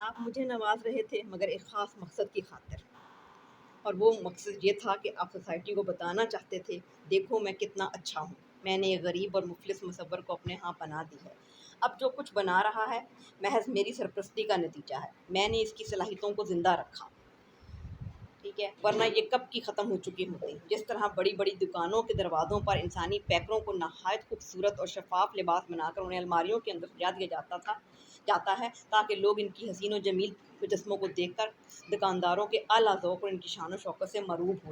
آپ مجھے نواز رہے تھے مگر ایک خاص مقصد کی خاطر، اور وہ مقصد یہ تھا کہ آپ سوسائٹی کو بتانا چاہتے تھے دیکھو میں کتنا اچھا ہوں، میں نے ایک غریب اور مفلس مصور کو اپنے ہاں پناہ دی ہے۔ اب جو کچھ بنا رہا ہے محض میری سرپرستی کا نتیجہ ہے، میں نے اس کی صلاحیتوں کو زندہ رکھا، ٹھیک ہے، ورنہ یہ کب کی ختم ہو چکی ہوتی۔ جس طرح بڑی بڑی دکانوں کے دروازوں پر انسانی پیکروں کو نہایت خوبصورت اور شفاف لباس بنا کر انہیں الماریوں کے اندر سجا دیا جاتا ہے تاکہ لوگ ان کی حسین و جمیل مجسموں کو دیکھ کر دکانداروں کے اعلیٰ ذوق اور ان کی شان و شوکت سے معروب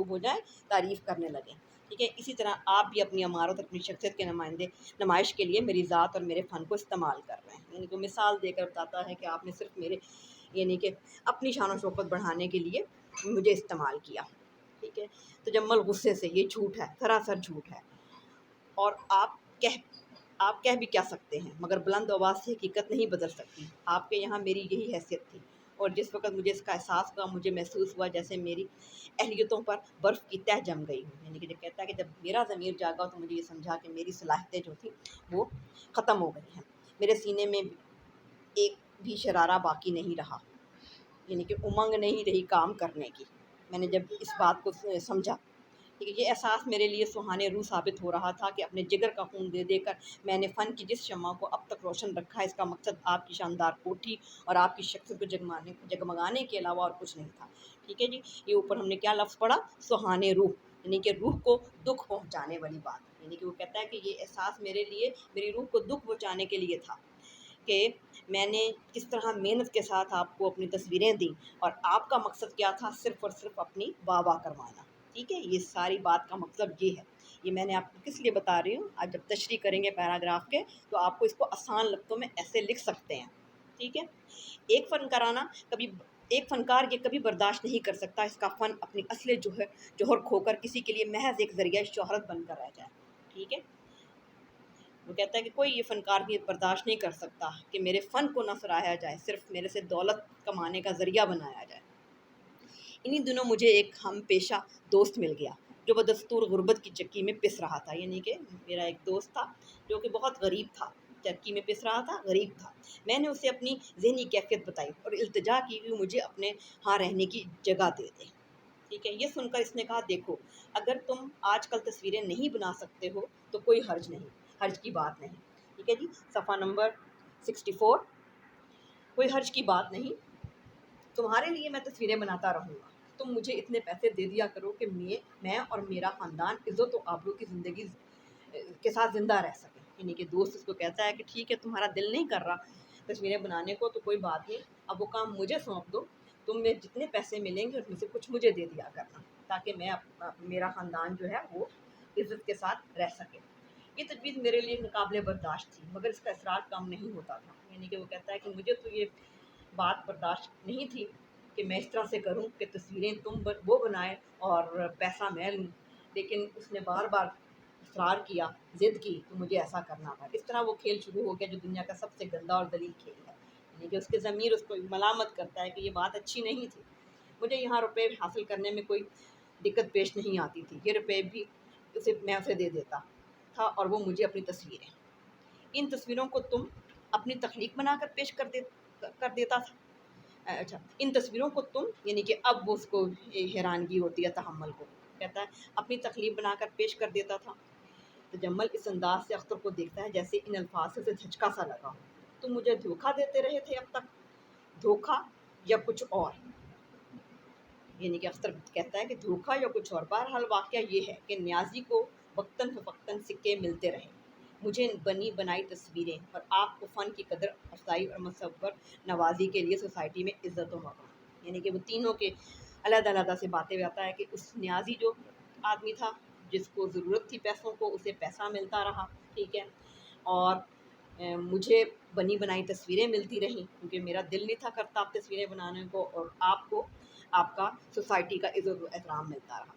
ہو جائیں، تعریف کرنے لگیں، ٹھیک ہے۔ اسی طرح آپ بھی اپنی عمارت، اپنی شخصیت کے نمائش کے لیے میری ذات اور میرے فن کو استعمال کر رہے ہیں، یعنی کہ مثال دے کر بتاتا ہے کہ آپ نے صرف میرے یعنی کہ اپنی شان و شوکت بڑھانے کے لیے مجھے استعمال کیا، ٹھیک ہے۔ تجمل غصے سے، یہ جھوٹ ہے، سراسر جھوٹ ہے، اور آپ کہہ بھی کیا سکتے ہیں مگر بلند آواز سے حقیقت نہیں بدل سکتی۔ آپ کے یہاں میری یہی حیثیت تھی، اور جس وقت مجھے اس کا احساس ہوا مجھے محسوس ہوا جیسے میری اہلیتوں پر برف کی تہ جم گئی ہوں، یعنی کہ جو کہتا ہے کہ جب میرا ضمیر جاگا تو مجھے یہ سمجھا کہ میری صلاحیتیں جو تھیں وہ ختم ہو گئی ہیں، میرے سینے میں ایک بھی شرارہ باقی نہیں رہا، یعنی کہ امنگ نہیں رہی کام کرنے کی۔ میں نے جب اس بات کو سمجھا، ٹھیک ہے، یہ احساس میرے لیے سہانے روح ثابت ہو رہا تھا کہ اپنے جگر کا خون دے دے کر میں نے فن کی جس شمع کو اب تک روشن رکھا ہے اس کا مقصد آپ کی شاندار کوٹھی اور آپ کی شخصیت کو جگمگانے کے علاوہ اور کچھ نہیں تھا، ٹھیک ہے جی۔ یہ اوپر ہم نے کیا لفظ پڑھا؟ سہانے روح، یعنی کہ روح کو دکھ پہنچانے والی بات، یعنی کہ وہ کہتا ہے کہ یہ احساس میرے لیے میری روح کو دکھ پہنچانے کے لیے تھا کہ میں نے کس طرح محنت کے ساتھ آپ کو اپنی تصویریں دیں، اور آپ کا مقصد کیا تھا؟ صرف اور صرف اپنی واہ واہ کروانا، ٹھیک ہے۔ یہ ساری بات کا مقصد یہ ہے، یہ میں نے آپ کو کس لیے بتا رہی ہوں، آج جب تشریح کریں گے پیراگراف کے تو آپ کو اس کو آسان لفظوں میں ایسے لکھ سکتے ہیں، ٹھیک ہے۔ ایک فنکار یہ کبھی برداشت نہیں کر سکتا اس کا فن اپنی اصل جوہر کھو کر کسی کے لیے محض ایک ذریعہ شہرت بن کر رہ جائے، ٹھیک ہے۔ وہ کہتا ہے کہ کوئی یہ فنکار بھی برداشت نہیں کر سکتا کہ میرے فن کو نہ سراہا جائے، صرف میرے سے دولت کمانے کا ذریعہ بنایا جائے۔ انہی دنوں مجھے ایک ہم پیشہ دوست مل گیا جو بدستور غربت کی چکی میں پس رہا تھا، یعنی کہ میرا ایک دوست تھا جو کہ بہت غریب تھا، چکی میں پس رہا تھا، غریب تھا۔ میں نے اسے اپنی ذہنی کیفیت بتائی اور التجا کی کہ مجھے اپنے ہاں رہنے کی جگہ دے دے، ٹھیک ہے۔ یہ سن کر اس نے کہا دیکھو اگر تم آج کل تصویریں نہیں بنا سکتے ہو تو کوئی حرج نہیں، حرج کی بات نہیں، ٹھیک ہے جی۔ صفحہ نمبر 64، کوئی حرج کی بات نہیں، تمہارے لیے میں تصویریں بناتا رہوں گا، تم مجھے اتنے پیسے دے دیا کرو کہ میں اور میرا خاندان عزت و آبرو کی زندگی کے ساتھ زندہ رہ سکیں، یعنی کہ دوست اس کو کہتا ہے کہ ٹھیک ہے تمہارا دل نہیں کر رہا تصویریں بنانے کو تو کوئی بات نہیں، اب وہ کام مجھے سونپ دو، تم میں جتنے پیسے ملیں گے اس میں سے کچھ مجھے دے دیا کرنا تاکہ میرا خاندان جو ہے وہ عزت کے ساتھ رہ سکے۔ یہ تجویز میرے لیے ناقابل برداشت تھی مگر اس کا اصرار کم نہیں ہوتا تھا، یعنی کہ وہ کہتا ہے کہ مجھے تو یہ بات برداشت نہیں تھی کہ میں اس طرح سے کروں کہ تصویریں تم وہ بنائیں اور پیسہ میں لوں، لیکن اس نے بار بار اصرار کیا، ضد کی تو مجھے ایسا کرنا پڑا۔ اس طرح وہ کھیل شروع ہو گیا جو دنیا کا سب سے گندا اور ذلیل کھیل ہے، یعنی کہ اس کے ضمیر اس کو ملامت کرتا ہے کہ یہ بات اچھی نہیں تھی، مجھے یہاں روپے حاصل کرنے میں کوئی دقت پیش نہیں آتی تھی، یہ روپے بھی میں اسے دے دیتا تھا اور وہ مجھے اپنی تصویریں، ان تصویروں کو تم اپنی تخلیق بنا کر پیش کر دیتا تھا، اچھا ان تصویروں کو تم، یعنی کہ اب اس کو حیرانگی ہوتی ہے تحمل کو، کہتا ہے اپنی تخلیق بنا کر پیش کر دیتا تھا۔ تجمل اس انداز سے اختر کو دیکھتا ہے جیسے ان الفاظ سے دھچکا سا لگا ہو، تم مجھے دھوکہ دیتے رہے تھے اب تک، دھوکہ یا کچھ اور، یعنی کہ اختر کہتا ہے کہ دھوکہ یا کچھ اور۔ بہرحال واقعہ یہ ہے کہ نیازی کو وقتاً فوقتاً سکے ملتے رہے، مجھے بنی بنائی تصویریں اور آپ کو فن کی قدر افزائی اور مصور نوازی کے لیے سوسائٹی میں عزت و مقام، یعنی کہ وہ تینوں کے علیحدہ علیحدہ سے باتیں بتاتا ہے کہ اس نیازی جو آدمی تھا جس کو ضرورت تھی پیسوں کو اسے پیسہ ملتا رہا، ٹھیک ہے، اور مجھے بنی بنائی تصویریں ملتی رہیں کیونکہ میرا دل نہیں تھا کرتا آپ تصویریں بنانے کو، اور آپ کو آپ کا سوسائٹی کا عزت و احترام ملتا رہا۔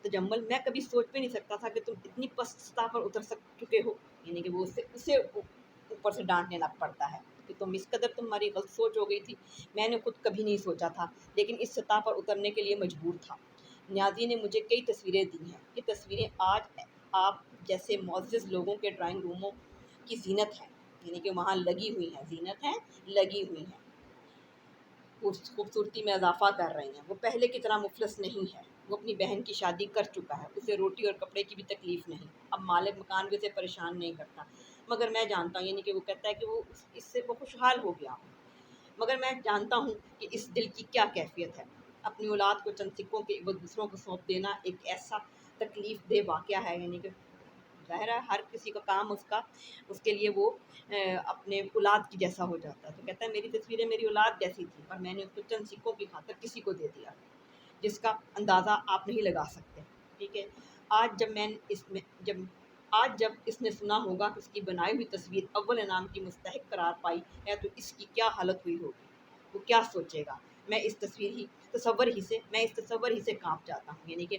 تجمل میں کبھی سوچ بھی نہیں سکتا تھا کہ تم اتنی پست سطح پر اتر چکے ہو، یعنی کہ وہ اسے اوپر سے ڈانٹنے لگ پڑتا ہے کہ تم اس قدر تمہاری غلط سوچ ہو گئی تھی، میں نے خود کبھی نہیں سوچا تھا لیکن اس سطح پر اترنے کے لیے مجبور تھا۔ نیازی نے مجھے کئی تصویریں دی ہیں، یہ تصویریں آج آپ جیسے معزز لوگوں کے ڈرائنگ روموں کی زینت ہیں، یعنی کہ وہاں لگی ہوئی ہیں، زینت ہیں لگی ہوئی ہیں، خوبصورتی میں اضافہ کر رہی ہیں. وہ پہلے کی طرح مفلس نہیں ہے. وہ اپنی بہن کی شادی کر چکا ہے. اسے روٹی اور کپڑے کی بھی تکلیف نہیں. اب مالک مکان بھی اسے پریشان نہیں کرتا. مگر میں جانتا ہوں، یعنی کہ وہ کہتا ہے کہ وہ اس سے وہ خوشحال ہو گیا ہوں، مگر میں جانتا ہوں کہ اس دل کی کیا کیفیت ہے. اپنی اولاد کو چند سکوں کے عوض دوسروں کو سونپ دینا ایک ایسا تکلیف دہ واقعہ ہے. یعنی کہ ظاہر ہے ہر کسی کا کام اس کے لیے وہ اپنے اولاد کی جیسا ہو جاتا ہے. تو کہتا ہے میری تصویریں میری اولاد جیسی تھی اور میں نے اس کو چند سکوں کی خاطر کسی کو دے دیا، جس کا اندازہ آپ نہیں لگا سکتے. ٹھیک ہے. آج جب میں اس میں جب آج جب اس نے سنا ہوگا کہ اس کی بنائی ہوئی تصویر اول انعام کی مستحق قرار پائی ہے تو اس کی کیا حالت ہوئی ہوگی. وہ کیا سوچے گا. میں اس تصور ہی سے کانپ جاتا ہوں. یعنی کہ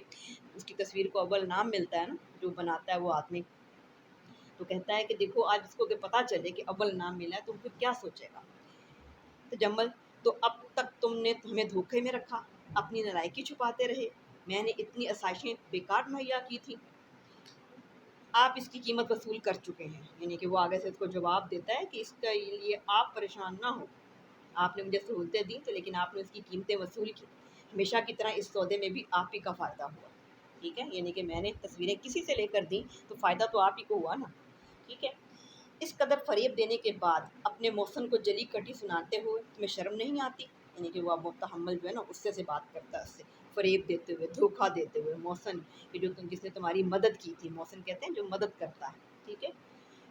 اس کی تصویر کو اول انعام ملتا ہے نا، جو بناتا ہے وہ آدمی، تو کہتا ہے کہ دیکھو آج اس کو کہ پتہ چلے کہ اول انعام ملا ہے تو پھر کیا سوچے گا. تجمل، تو اب تک تم نے ہمیں دھوکے میں رکھا، اپنی نالائکی چھپاتے رہے. میں نے اتنی آسائشیں بیکار مہیا کی تھی. آپ اس کی قیمت وصول کر چکے ہیں. یعنی کہ وہ آگے سے اس کو جواب دیتا ہے کہ اس کے لیے آپ پریشان نہ ہو. آپ نے مجھے سہولتیں دیں تو لیکن آپ نے اس کی قیمتیں وصول کی. ہمیشہ کی طرح اس سودے میں بھی آپ ہی کا فائدہ ہوا. ٹھیک ہے. یعنی کہ میں نے تصویریں کسی سے لے کر دیں تو فائدہ تو آپ ہی کو ہوا نا. ٹھیک ہے. اس قدر فریب دینے کے بعد اپنے محسن کو جلی کٹی سناتے ہوئے تمہیں شرم نہیں آتی. یعنی کہ وہ اب تحمل جو ہے نا اس سے بات کرتا ہے، اس سے فریب دیتے ہوئے، دھوکہ دیتے ہوئے. محسن کہ جس نے تمہاری مدد کی تھی، محسن کہتے ہیں جو مدد کرتا ہے. ٹھیک ہے.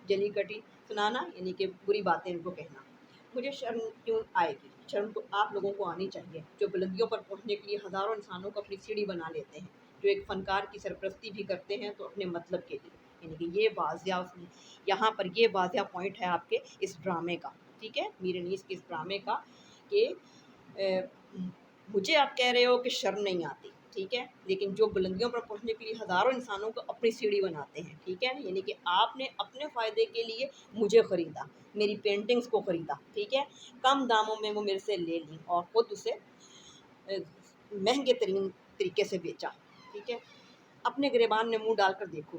جلی کٹی سنانا یعنی کہ بری باتیں ان کو کہنا. مجھے شرم کیوں آئے گی؟ شرم تو آپ لوگوں کو آنی چاہیے جو بلندیوں پر پہنچنے کے لیے ہزاروں انسانوں کو اپنی سیڑھی بنا لیتے ہیں، جو ایک فنکار کی سرپرستی بھی کرتے ہیں تو اپنے مطلب کے لیے. یعنی کہ یہ واضح یہاں پر یہ واضح پوائنٹ ہے آپ کے اس ڈرامے کا. ٹھیک ہے. میر انیس کے اس ڈرامے کا کہ مجھے آپ کہہ رہے ہو کہ شرم نہیں آتی. ٹھیک ہے. لیکن جو بلندیوں پر پہنچنے کے لیے ہزاروں انسانوں کو اپنی سیڑھی بناتے ہیں. ٹھیک ہے. یعنی کہ آپ نے اپنے فائدے کے لیے مجھے خریدا، میری پینٹنگز کو خریدا. ٹھیک ہے. کم داموں میں وہ میرے سے لے لی اور خود اسے مہنگے ترین طریقے سے بیچا. ٹھیک ہے. اپنے گریبان میں منہ ڈال کر دیکھو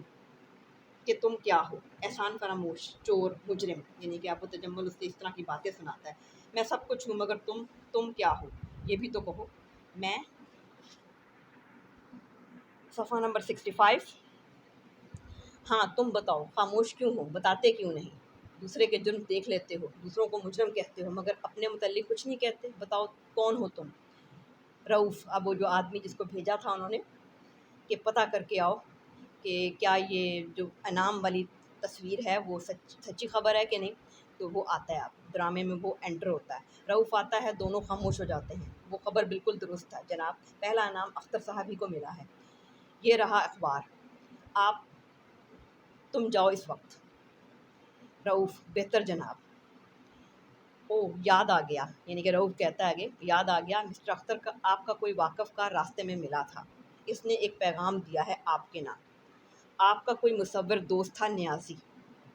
کہ تم کیا ہو. احسان فراموش، چور، مجرم. یعنی کہ آپ کو تجمل اس طرح کی باتیں سناتا ہے. میں سب کچھ ہوں مگر تم کیا ہو یہ بھی تو کہو. میں صفحہ نمبر 65. ہاں تم بتاؤ خاموش کیوں ہو، بتاتے کیوں نہیں. دوسرے کے جرم دیکھ لیتے ہو، دوسروں کو مجرم کہتے ہو مگر اپنے متعلق کچھ نہیں کہتے. بتاؤ کون ہو تم. رؤوف، اب وہ جو آدمی جس کو بھیجا تھا انہوں نے کہ پتہ کر کے آؤ کہ کیا یہ جو انعام والی تصویر ہے وہ سچی خبر ہے کہ نہیں. تو وہ آتا ہے، اب ڈرامے میں وہ انٹر ہوتا ہے. رؤوف آتا ہے، دونوں خاموش ہو جاتے ہیں. وہ خبر بالکل درست ہے جناب. پہلا انعام اختر صاحب ہی کو ملا ہے. یہ رہا اخبار. تم جاؤ اس وقت. رؤوف، بہتر جناب. اوہ یاد آ گیا. یعنی کہ رؤوف کہتا ہے آگے، یاد آ گیا مسٹر اختر کا آپ کا کوئی واقف کا راستے میں ملا تھا. اس نے ایک پیغام دیا ہے آپ کے نام. آپ کا کوئی مصور دوست تھا نیازی.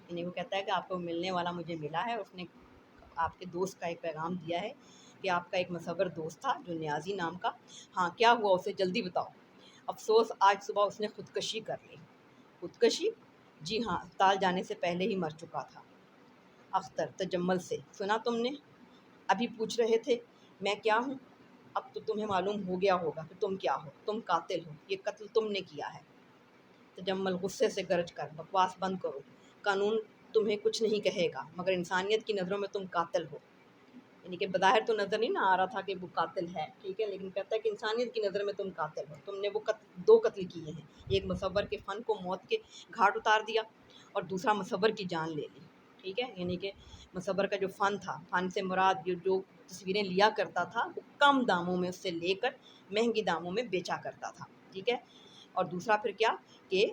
یعنی وہ کہتا ہے کہ آپ کو ملنے والا مجھے ملا ہے، اس نے آپ کے دوست کا ایک پیغام دیا ہے کہ آپ کا ایک مصور دوست تھا جو نیازی نام کا. ہاں کیا ہوا اسے جلدی بتاؤ. افسوس آج صبح اس نے خودکشی کر لی. خودکشی؟ جی ہاں، اسپتال جانے سے پہلے ہی مر چکا تھا. اختر تجمل سے، سنا تم نے؟ ابھی پوچھ رہے تھے میں کیا ہوں. اب تو تمہیں معلوم ہو گیا ہوگا کہ تم کیا ہو. تم قاتل ہو. یہ قتل تم نے کیا ہے. تجمل غصے سے گرج کر، بکواس بند کرو. قانون تمہیں کچھ نہیں کہے گا مگر انسانیت کی نظروں میں تم قاتل ہو. یعنی کہ بظاہر تو نظر نہیں نہ آ رہا تھا کہ وہ قاتل ہے. ٹھیک ہے. لیکن کہتا ہے کہ انسانیت کی نظر میں تم قاتل ہو. تم نے وہ دو قتل کیے ہیں. ایک مصور کے فن کو موت کے گھاٹ اتار دیا اور دوسرا مصور کی جان لے لی. ٹھیک ہے. یعنی کہ مصور کا جو فن تھا، فن سے مراد جو تصویریں لیا کرتا تھا وہ کم داموں میں اس سے لے کر مہنگی داموں میں بیچا کرتا تھا. ٹھیک ہے. اور دوسرا پھر کیا کہ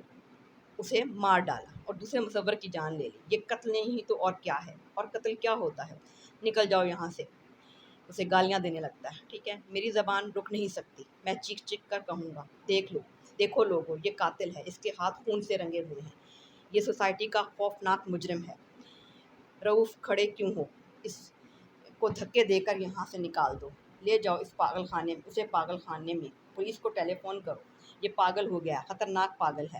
اسے مار ڈالا اور دوسرے مصور کی جان لے لی. یہ قتل نہیں تو اور کیا ہے. اور قتل کیا ہوتا ہے. نکل جاؤ یہاں سے. اسے گالیاں دینے لگتا ہے. ٹھیک ہے. میری زبان رک نہیں سکتی. میں چیخ چیخ کر کہوں گا. دیکھو لوگو، یہ قاتل ہے. اس کے ہاتھ خون سے رنگے ہوئے ہیں. یہ سوسائٹی کا خوفناک مجرم ہے. رؤوف، کھڑے کیوں ہو. اس کو دھکے دے کر یہاں سے نکال دو. لے جاؤ اسے پاگل خانے میں. پولیس کو ٹیلی فون کرو. یہ پاگل ہو گیا، خطرناک پاگل ہے.